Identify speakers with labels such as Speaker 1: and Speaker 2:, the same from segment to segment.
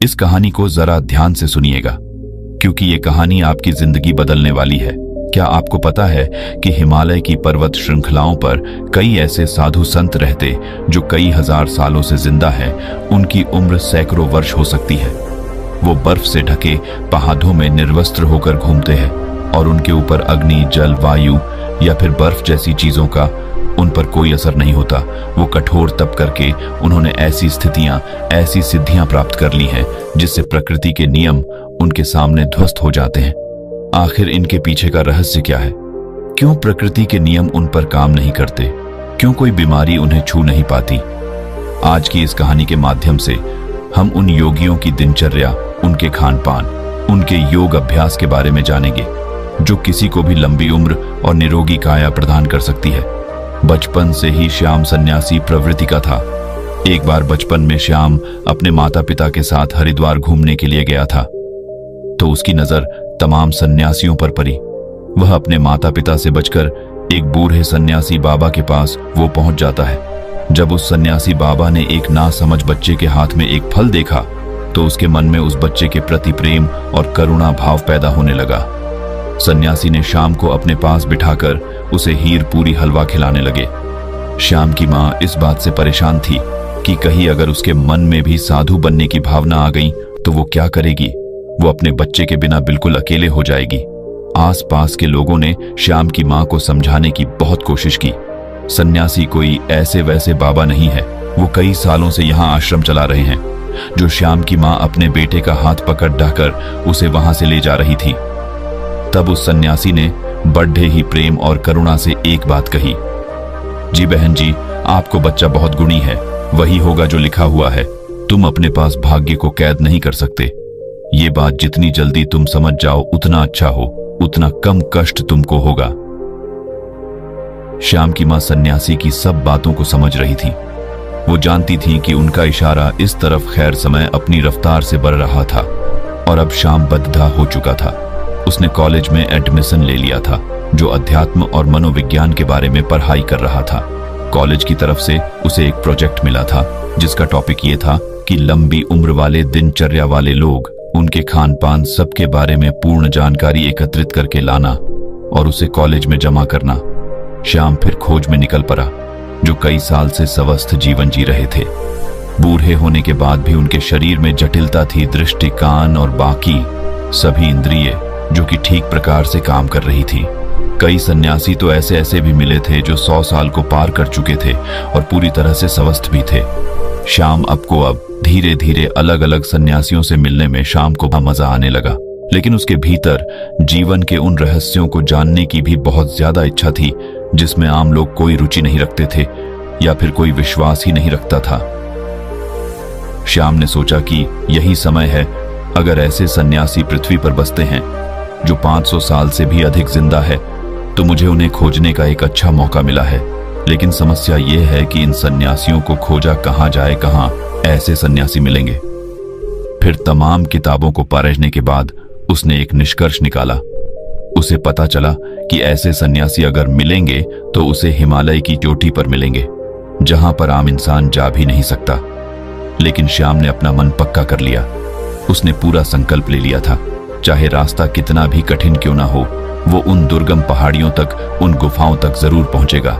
Speaker 1: इस कहानी को जरा ध्यान से सुनिएगा, क्योंकि ये कहानी आपकी जिंदगी बदलने वाली है। क्या आपको पता है कि हिमालय की पर्वत श्रृंखलाओं पर कई ऐसे साधु संत रहते जो कई हजार सालों से जिंदा हैं। उनकी उम्र सैकड़ों वर्ष हो सकती है। वो बर्फ से ढके पहाड़ों में निर्वस्त्र होकर घूमते हैं और उनके ऊपर अग्नि, जल, वायु या फिर बर्फ जैसी चीजों का उन पर कोई असर नहीं होता। वो कठोर तप करके उन्होंने ऐसी स्थितियां, ऐसी सिद्धियां प्राप्त कर ली हैं जिससे प्रकृति के नियम उनके सामने ध्वस्त हो जाते हैं। आखिर इनके पीछे का रहस्य क्या है? क्यों प्रकृति के नियम उन पर काम नहीं करते? क्यों कोई बीमारी उन्हें छू नहीं पाती? आज की इस कहानी के माध्यम से हम उन योगियों की दिनचर्या, उनके खान पान, उनके योग अभ्यास के बारे में जानेंगे जो किसी को भी लंबी उम्र और निरोगी काया प्रदान कर सकती है। बचपन से ही श्याम सन्यासी प्रवृत्ति का था। एक बार बचपन में श्याम अपने माता पिता के साथ हरिद्वार घूमने के लिए गया था तो उसकी नजर तमाम सन्यासियों पर पड़ी। वह अपने माता पिता से बचकर एक बूढ़े सन्यासी बाबा के पास वो पहुंच जाता है। जब उस सन्यासी बाबा ने एक नासमझ बच्चे के हाथ में एक फल देखा तो उसके मन में उस बच्चे के प्रति प्रेम और करुणा भाव पैदा होने लगा। सन्यासी ने श्याम को अपने पास बिठाकर उसे हीर पूरी हलवा खिलाने लगे। श्याम की मां इस बात से परेशान थी कि कहीं अगर उसके मन में भी साधु बनने की भावना आ गई तो वो क्या करेगी? वो अपने बच्चे के बिना बिल्कुल अकेले हो जाएगी। आसपास के लोगों ने श्याम की मां को समझाने की बहुत कोशिश की। सन्यासी कोई ऐसे वैसे बाबा नहीं है, वो कई सालों से यहाँ आश्रम चला रहे हैं। जो श्याम की मां अपने बेटे का हाथ पकड़ ढाकर उसे वहां से ले जा रही थी, तब उस सन्यासी ने बड़े ही प्रेम और करुणा से एक बात कही, जी बहन जी, आपको बच्चा बहुत गुणी है, वही होगा जो लिखा हुआ है। तुम अपने पास भाग्य को कैद नहीं कर सकते। ये बात जितनी जल्दी तुम समझ जाओ उतना अच्छा हो, उतना कम कष्ट तुमको होगा। श्याम की मां सन्यासी की सब बातों को समझ रही थी। वो जानती थी कि उनका इशारा इस तरफ खैर समय अपनी रफ्तार से बढ़ रहा था और अब श्याम बद्धा हो चुका था। उसने कॉलेज में एडमिशन ले लिया था जो अध्यात्म और मनोविज्ञान के बारे में पढ़ाई कर रहा था। कॉलेज की तरफ से उसे एक प्रोजेक्ट मिला था जिसका टॉपिक ये था कि लंबी उम्र वाले दिनचर्या वाले लोग, उनके खान पान सबके बारे में पूर्ण जानकारी एकत्रित करके लाना और उसे कॉलेज में जमा करना। श्याम फिर खोज में निकल पड़ा। जो कई साल से स्वस्थ जीवन जी रहे थे, बूढ़े होने के बाद भी उनके शरीर में जटिलता थी। दृष्टि, कान और बाकी सभी इंद्रिय जो कि ठीक प्रकार से काम कर रही थी। कई सन्यासी तो ऐसे ऐसे भी मिले थे जो 100 साल को पार कर चुके थे और पूरी तरह से स्वस्थ भी थे। श्याम अब धीरे धीरे अलग अलग सन्यासियों से मिलने में श्याम को मजा आने लगा, लेकिन उसके भीतर जीवन के उन रहस्यों को जानने की भी बहुत ज्यादा इच्छा थी जिसमें आम लोग कोई रुचि नहीं रखते थे या फिर कोई विश्वास ही नहीं रखता था। श्याम ने सोचा कि यही समय है। अगर ऐसे सन्यासी पृथ्वी पर बसते हैं जो 500 साल से भी अधिक जिंदा है तो मुझे उन्हें खोजने का एक अच्छा मौका मिला है। लेकिन समस्या यह है कि इन सन्यासियों को खोजा कहां जाए, कहां ऐसे सन्यासी मिलेंगे। फिर तमाम किताबों को परखने के बाद उसने एक निष्कर्ष निकाला। उसे पता चला कि ऐसे सन्यासी अगर मिलेंगे तो उसे हिमालय की चोटी पर मिलेंगे जहां पर आम इंसान जा भी नहीं सकता। लेकिन श्याम ने अपना मन पक्का कर लिया। उसने पूरा संकल्प ले लिया था, चाहे रास्ता कितना भी कठिन क्यों ना हो, वो उन दुर्गम पहाड़ियों तक, उन गुफाओं तक जरूर पहुंचेगा।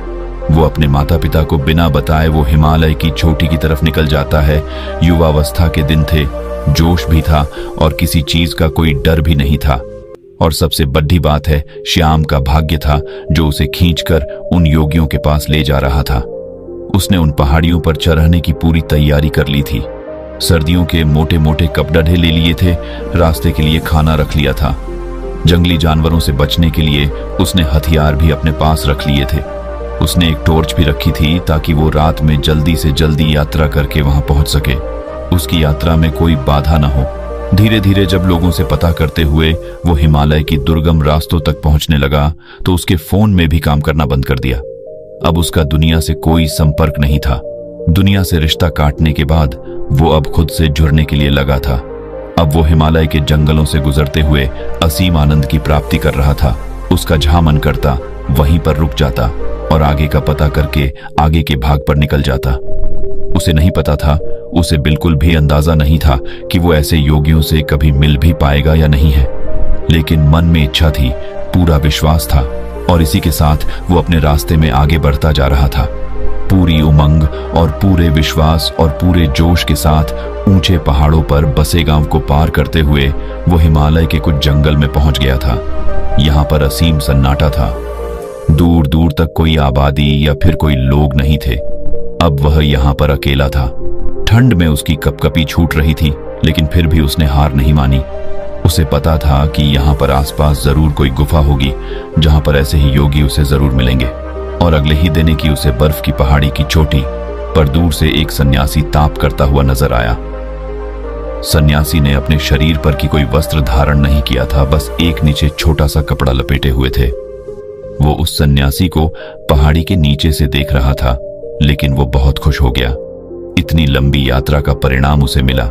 Speaker 1: वो अपने माता पिता को बिना बताए वो हिमालय की चोटी की तरफ निकल जाता है। युवावस्था के दिन थे, जोश भी था और किसी चीज का कोई डर भी नहीं था। और सबसे बड़ी बात है, श्याम का भाग्य था जो उसे खींचकर उन योगियों के पास ले जा रहा था। उसने उन पहाड़ियों पर चढ़ने की पूरी तैयारी कर ली थी। सर्दियों के मोटे मोटे कपड़े ले लिए थे, रास्ते के लिए खाना रख लिया था। जंगली जानवरों से बचने के लिए उसने हथियार भी अपने पास रख लिए थे। उसने एक टॉर्च भी रखी थी ताकि वो रात में जल्दी से जल्दी यात्रा करके वहां पहुंच सके, उसकी यात्रा में कोई बाधा न हो। धीरे धीरे जब लोगों से पता करते हुए वो हिमालय की दुर्गम रास्तों तक पहुंचने लगा तो उसके फोन में भी काम करना बंद कर दिया। अब उसका दुनिया से कोई संपर्क नहीं था। दुनिया से रिश्ता काटने के बाद वो अब खुद से जुड़ने के लिए लगा था। अब वो हिमालय के जंगलों से गुजरते हुए असीम आनंद की प्राप्ति कर रहा था। उसका जहां मन करता वहीं पर रुक जाता और आगे का पता करके आगे के भाग पर निकल जाता। उसे नहीं पता था उसे बिल्कुल भी अंदाजा नहीं था कि वो ऐसे योगियों से कभी मिल भी पाएगा या नहीं है, लेकिन मन में इच्छा थी, पूरा विश्वास था, और इसी के साथ वो अपने रास्ते में आगे बढ़ता जा रहा था। पूरी उमंग और पूरे विश्वास और पूरे जोश के साथ ऊंचे पहाड़ों पर बसे गांव को पार करते हुए वो हिमालय के कुछ जंगल में पहुंच गया था। यहाँ पर असीम सन्नाटा था। दूर दूर तक कोई आबादी या फिर कोई लोग नहीं थे। अब वह यहाँ पर अकेला था। ठंड में उसकी कपकपी छूट रही थी, लेकिन फिर भी उसने हार नहीं मानी। उसे पता था कि यहाँ पर आसपास जरूर कोई गुफा होगी जहां पर ऐसे ही योगी उसे जरूर मिलेंगे। और अगले ही दिन की उसे बर्फ की पहाड़ी की चोटी पर दूर से एक सन्यासी ताप करता हुआ नजर आया। सन्यासी ने अपने शरीर पर की कोई वस्त्र धारण नहीं किया था, बस एक नीचे छोटा सा कपड़ा लपेटे हुए थे। वो उस सन्यासी को पहाड़ी के नीचे से देख रहा था, लेकिन वो बहुत खुश हो गया। इतनी लंबी यात्रा का परिणाम उसे मिला।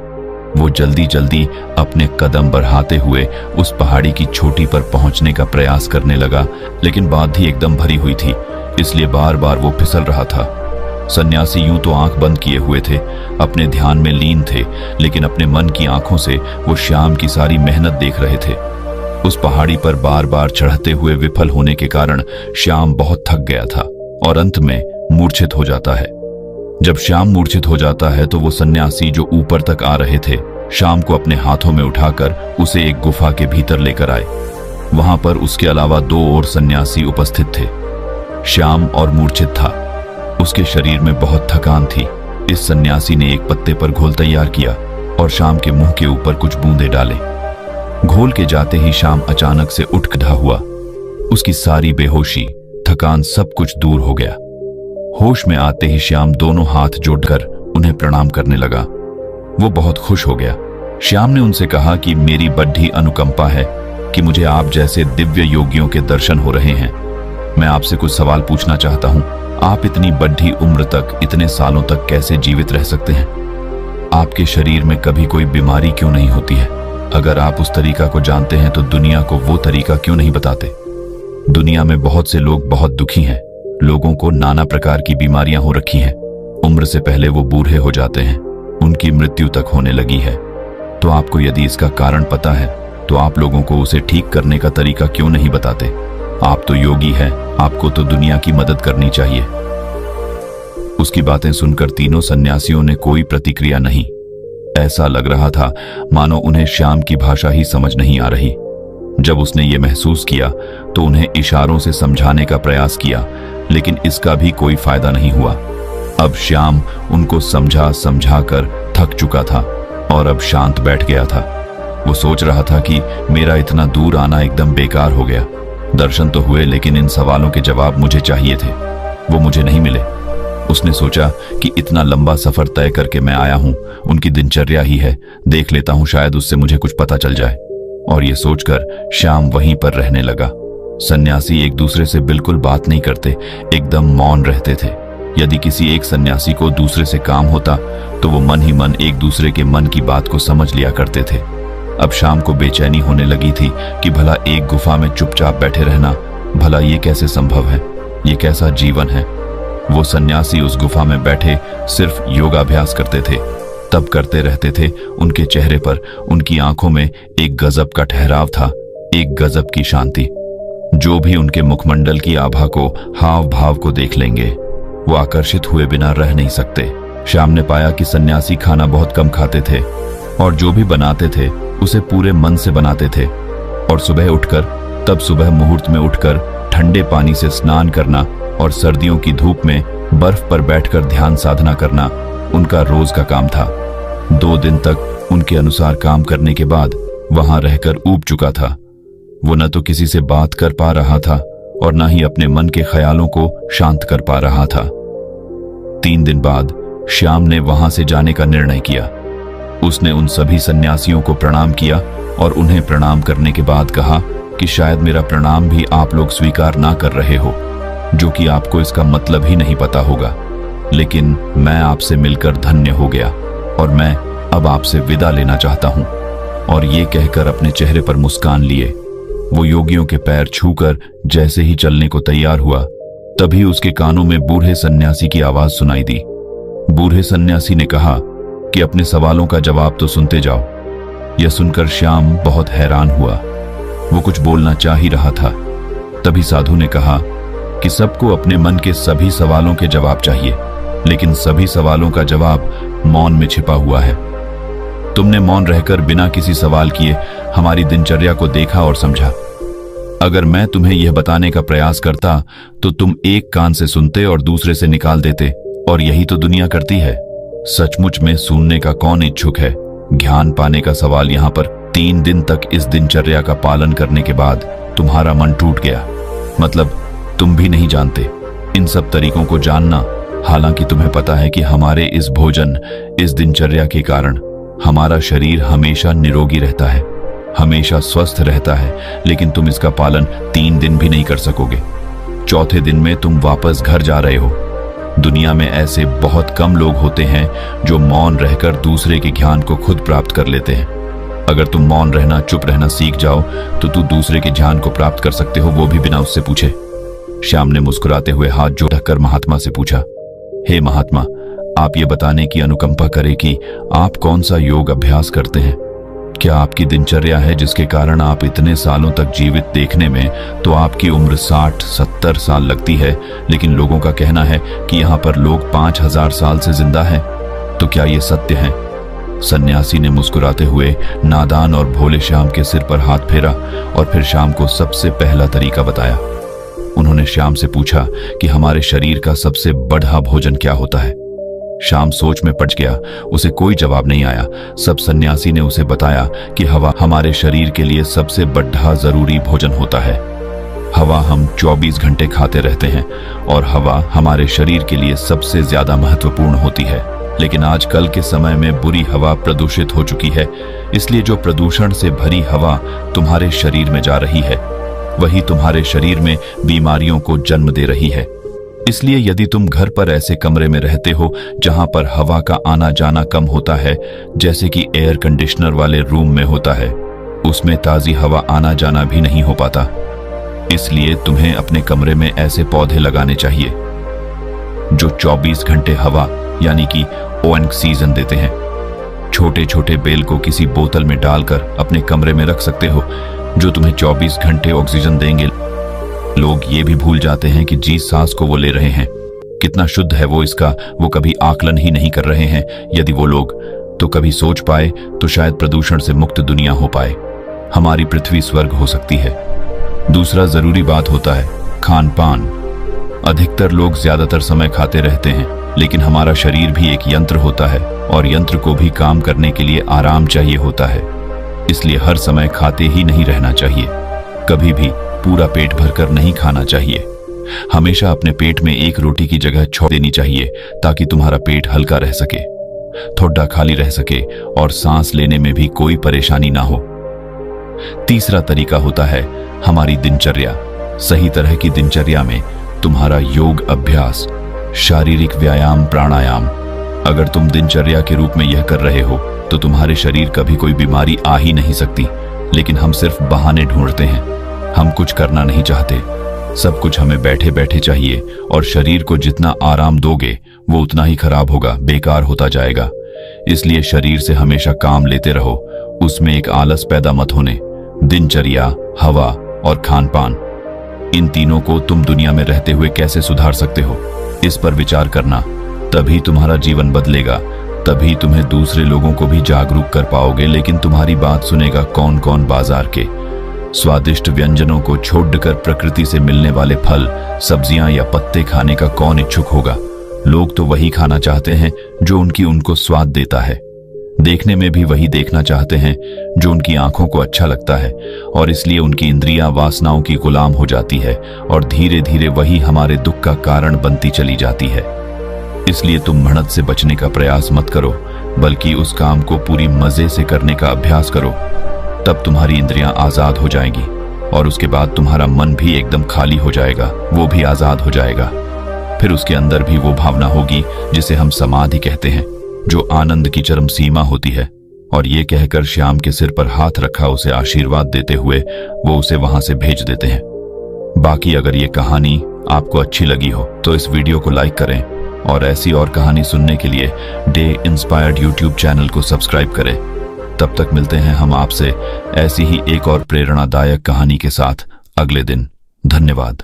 Speaker 1: वो जल्दी जल्दी अपने कदम बढ़ाते हुए उस पहाड़ी की चोटी पर पहुंचने का प्रयास करने लगा, लेकिन बाधी एकदम भरी हुई थी, इसलिए बार बार वो फिसल रहा था। सन्यासी यूं तो आंख बंद किए हुए थे, अपने ध्यान में लीन थे, लेकिन अपने मन की आंखों से वो श्याम की सारी मेहनत देख रहे थे। उस पहाड़ी पर बार बार चढ़ते हुए विफल होने के कारण श्याम बहुत थक गया था और अंत में मूर्छित हो जाता है। जब श्याम मूर्छित हो जाता है तो वो सन्यासी जो ऊपर तक आ रहे थे, श्याम को अपने हाथों में उठाकर उसे एक गुफा के भीतर लेकर आए। वहां पर उसके अलावा 2 और सन्यासी उपस्थित थे। श्याम और मूर्छित था, उसके शरीर में बहुत थकान थी। इस सन्यासी ने एक पत्ते पर घोल तैयार किया और श्याम के मुंह के ऊपर कुछ बूंदे डाले। घोल के जाते ही श्याम अचानक से उठ खड़ा हुआ। उसकी सारी बेहोशी, थकान, सब कुछ दूर हो गया। होश में आते ही श्याम दोनों हाथ जोड़कर उन्हें प्रणाम करने लगा। वो बहुत खुश हो गया। श्याम ने उनसे कहा कि मेरी बड़ी अनुकंपा है कि मुझे आप जैसे दिव्य योगियों के दर्शन हो रहे हैं। मैं आपसे कुछ सवाल पूछना चाहता हूं। आप इतनी बड़ी उम्र तक, इतने सालों तक कैसे जीवित रह सकते हैं? आपके शरीर में कभी कोई बीमारी क्यों नहीं होती है? अगर आप उस तरीका को जानते हैं तो दुनिया को वो तरीका क्यों नहीं बताते? दुनिया में बहुत से लोग बहुत दुखी हैं। लोगों को नाना प्रकार की बीमारियां हो रखी हैं। उम्र से पहले वो बूढ़े हो जाते हैं, उनकी मृत्यु तक होने लगी है। तो आपको यदि इसका कारण पता है तो आप लोगों को उसे ठीक करने का तरीका क्यों नहीं बताते? आप तो योगी हैं, आपको तो दुनिया की मदद करनी चाहिए। उसकी बातें सुनकर तीनों सन्यासियों ने कोई प्रतिक्रिया नहीं। ऐसा लग रहा था मानो उन्हें श्याम की भाषा ही समझ नहीं आ रही। जब उसने ये महसूस किया तो उन्हें इशारों से समझाने का प्रयास किया, लेकिन इसका भी कोई फायदा नहीं हुआ। अब श्याम उनको समझा समझाकर थक चुका था और अब शांत बैठ गया था। वो सोच रहा था कि मेरा इतना दूर आना एकदम बेकार हो गया। दर्शन तो हुए, लेकिन इन सवालों के जवाब मुझे चाहिए थे, वो मुझे नहीं मिले। उसने सोचा कि इतना लंबा सफर तय करके मैं आया हूं, उनकी दिनचर्या ही है, देख लेता हूं, शायद उससे मुझे कुछ पता चल जाए। और ये सोचकर श्याम वहीं पर रहने लगा। सन्यासी एक दूसरे से बिल्कुल बात नहीं करते, एकदम मौन रहते थे। यदि किसी एक सन्यासी को दूसरे से काम होता तो वो मन ही मन एक दूसरे के मन की बात को समझ लिया करते थे। अब शाम को बेचैनी होने लगी थी कि भला एक गुफा में चुपचाप बैठे रहना, भला ये कैसे संभव है? ये कैसा जीवन है? वो सन्यासी उस गुफा में बैठे सिर्फ योगाभ्यास करते थे, तब करते रहते थे। उनके चेहरे पर, उनकी आंखों में एक गजब का ठहराव था, एक गजब की शांति। जो भी उनके मुखमंडल की आभा को, हाव भाव को देख लेंगे, वो आकर्षित हुए बिना रह नहीं सकते। श्याम ने पाया कि सन्यासी खाना बहुत कम खाते थे और जो भी बनाते थे उसे पूरे मन से बनाते थे। और सुबह उठकर, तब सुबह मुहूर्त में उठकर ठंडे पानी से स्नान करना और सर्दियों की धूप में बर्फ पर बैठकर ध्यान साधना करना उनका रोज का काम था। 2 दिन तक उनके अनुसार काम करने के बाद वहां रहकर ऊब चुका था। वो न तो किसी से बात कर पा रहा था और न ही अपने मन के ख्यालों को शांत कर पा रहा था। 3 दिन बाद श्याम ने वहां से जाने का निर्णय किया। उसने उन सभी सन्यासियों को प्रणाम किया और उन्हें प्रणाम करने के बाद कहा कि शायद मेरा प्रणाम भी आप लोग स्वीकार ना कर रहे हो, जो कि आपको इसका मतलब ही नहीं पता होगा, लेकिन मैं आपसे मिलकर धन्य हो गया और मैं अब आपसे विदा लेना चाहता हूं। और ये कहकर अपने चेहरे पर मुस्कान लिए वो योगियों के पैर छूकर जैसे ही चलने को तैयार हुआ, तभी उसके कानों में बूढ़े सन्यासी की आवाज सुनाई दी। बूढ़े सन्यासी ने कहा, कि अपने सवालों का जवाब तो सुनते जाओ। यह सुनकर श्याम बहुत हैरान हुआ। वो कुछ बोलना चाह ही रहा था, तभी साधु ने कहा कि सबको अपने मन के सभी सवालों के जवाब चाहिए, लेकिन सभी सवालों का जवाब मौन में छिपा हुआ है। तुमने मौन रहकर बिना किसी सवाल किए हमारी दिनचर्या को देखा और समझा। अगर मैं तुम्हें यह बताने का प्रयास करता तो तुम एक कान से सुनते और दूसरे से निकाल देते, और यही तो दुनिया करती है। सचमुच में सुनने का कौन इच्छुक है? ज्ञान पाने का सवाल यहाँ पर। 3 दिन तक इस दिनचर्या का पालन करने के बाद तुम्हारा मन टूट गया, मतलब तुम भी नहीं जानते इन सब तरीकों को जानना। हालांकि तुम्हें पता है कि हमारे इस भोजन, इस दिनचर्या के कारण हमारा शरीर हमेशा निरोगी रहता है, हमेशा स्वस्थ रहता है, लेकिन तुम इसका पालन 3 दिन भी नहीं कर सकोगे। चौथे दिन में तुम वापस घर जा रहे हो। दुनिया में ऐसे बहुत कम लोग होते हैं जो मौन रहकर दूसरे के ज्ञान को खुद प्राप्त कर लेते हैं। अगर तुम मौन रहना, चुप रहना सीख जाओ तो तू दूसरे के ज्ञान को प्राप्त कर सकते हो, वो भी बिना उससे पूछे। श्याम ने मुस्कुराते हुए हाथ जोड़कर महात्मा से पूछा, हे महात्मा, आप ये बताने की अनुकंपा करें कि आप कौन सा योग अभ्यास करते हैं? क्या आपकी दिनचर्या है जिसके कारण आप इतने सालों तक जीवित? देखने में तो आपकी उम्र 60-70 साल लगती है, लेकिन लोगों का कहना है कि यहाँ पर लोग 5000 साल से जिंदा हैं। तो क्या ये सत्य है? सन्यासी ने मुस्कुराते हुए नादान और भोले श्याम के सिर पर हाथ फेरा और फिर श्याम को सबसे पहला तरीका बताया। उन्होंने श्याम से पूछा कि हमारे शरीर का सबसे बढ़ा भोजन क्या होता है? श्याम सोच में पड़ गया, उसे कोई जवाब नहीं आया। सब सन्यासी ने उसे बताया कि हवा हमारे शरीर के लिए सबसे बढ़ा जरूरी भोजन होता है। हवा हम 24 घंटे खाते रहते हैं और हवा हमारे शरीर के लिए सबसे ज्यादा महत्वपूर्ण होती है। लेकिन आजकल के समय में बुरी हवा प्रदूषित हो चुकी है, इसलिए जो प्रदूषण से भरी हवा तुम्हारे शरीर में जा रही है वही तुम्हारे शरीर में बीमारियों को जन्म दे रही है। इसलिए यदि तुम घर पर ऐसे कमरे में रहते हो जहां पर हवा का आना जाना कम होता है, जैसे कि एयर कंडीशनर वाले रूम में होता है, उसमें ताजी हवा आना जाना भी नहीं हो पाता। इसलिए तुम्हें अपने कमरे में ऐसे पौधे लगाने चाहिए जो 24 घंटे हवा यानी कि ऑक्सीजन देते हैं। छोटे छोटे बेल को किसी बोतल में डालकर अपने कमरे में रख सकते हो जो तुम्हें 24 घंटे ऑक्सीजन देंगे। लोग ये भी भूल जाते हैं कि जिस सांस को वो ले रहे हैं कितना शुद्ध है वो वो कभी आकलन ही नहीं कर रहे हैं। यदि वो लोग तो कभी सोच पाए तो शायद प्रदूषण से मुक्त दुनिया हो पाए, हमारी पृथ्वी स्वर्ग हो सकती है। दूसरा जरूरी बात होता है खान पान। अधिकतर लोग ज्यादातर समय खाते रहते हैं, लेकिन हमारा शरीर भी एक यंत्र होता है और यंत्र को भी काम करने के लिए आराम चाहिए होता है। इसलिए हर समय खाते ही नहीं रहना चाहिए, कभी भी पूरा पेट भरकर नहीं खाना चाहिए। हमेशा अपने पेट में एक रोटी की जगह छोड़ देनी चाहिए ताकि तुम्हारा पेट हल्का रह सके, थोड़ा खाली रह सके और सांस लेने में भी कोई परेशानी ना हो। तीसरा तरीका होता है हमारी दिनचर्या। सही तरह की दिनचर्या में तुम्हारा योग अभ्यास, शारीरिक व्यायाम, प्राणायाम। अगर तुम दिनचर्या के रूप में यह कर रहे हो तो तुम्हारे शरीर कभी कोई बीमारी आ ही नहीं सकती। लेकिन हम सिर्फ बहाने ढूंढते हैं, हम कुछ करना नहीं चाहते। सब कुछ हमें बैठे बैठे चाहिए और शरीर को जितना आराम दोगे वो उतना ही खराब होगा, बेकार होता जाएगा। इसलिए शरीर से हमेशा काम लेते रहो, उसमें एक आलस पैदा मत होने। दिनचर्या, हवा और खान पान, इन तीनों को तुम दुनिया में रहते हुए कैसे सुधार सकते हो, इस पर विचार करना। तभी तुम्हारा जीवन बदलेगा, तभी तुम्हें दूसरे लोगों को भी जागरूक कर पाओगे। लेकिन तुम्हारी बात सुनेगा कौन कौन? बाजार के स्वादिष्ट व्यंजनों को छोड़कर प्रकृति से मिलने वाले फल, सब्जियां या पत्ते खाने का कौन इच्छुक होगा? लोग तो वही खाना चाहते हैं जो उनको स्वाद देता है। देखने में भी वही देखना चाहते हैं जो उनकी आंखों को अच्छा लगता है, और इसलिए उनकी इंद्रियां वासनाओं की गुलाम हो जाती है और धीरे धीरे वही हमारे दुख का कारण बनती चली जाती है। इसलिए तुम बढ़त से बचने का प्रयास मत करो, बल्कि उस काम को पूरी मजे से करने का अभ्यास करो। तब तुम्हारी इंद्रियां आजाद हो जाएंगी और उसके बाद तुम्हारा मन भी एकदम खाली हो जाएगा, वो भी आजाद हो जाएगा। फिर उसके अंदर भी वो भावना होगी जिसे हम समाधि कहते हैं, जो आनंद की चरम सीमा होती है। और ये कहकर श्याम के सिर पर हाथ रखा उसे आशीर्वाद देते हुए वो उसे वहां से भेज देते हैं। बाकी अगर ये कहानी आपको अच्छी लगी हो तो इस वीडियो को लाइक करें और ऐसी और कहानी सुनने के लिए डे इंस्पायर्ड यूट्यूब चैनल को सब्सक्राइब करें। तब तक मिलते हैं हम आपसे ऐसी ही एक और प्रेरणादायक कहानी के साथ अगले दिन। धन्यवाद।